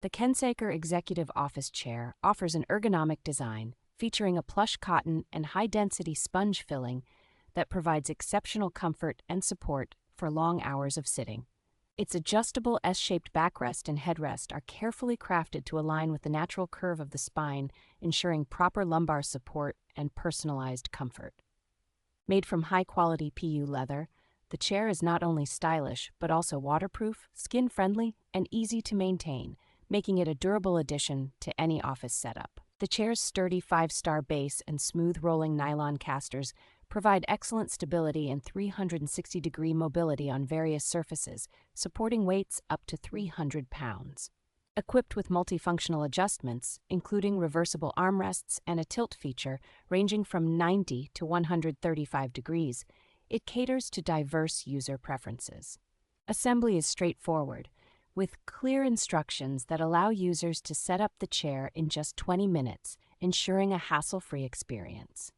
The Kensaker Executive Office Chair offers an ergonomic design featuring a plush cotton and high-density sponge filling that provides exceptional comfort and support for long hours of sitting. Its adjustable S-shaped backrest and headrest are carefully crafted to align with the natural curve of the spine, ensuring proper lumbar support and personalized comfort. Made from high-quality PU leather, the chair is not only stylish but also waterproof, skin-friendly, and easy to maintain, making it a durable addition to any office setup. The chair's sturdy 5-star base and smooth rolling nylon casters provide excellent stability and 360-degree mobility on various surfaces, supporting weights up to 300 pounds. Equipped with multifunctional adjustments, including reversible armrests and a tilt feature ranging from 90 to 135 degrees, it caters to diverse user preferences. Assembly is straightforward, with clear instructions that allow users to set up the chair in just 20 minutes, ensuring a hassle-free experience.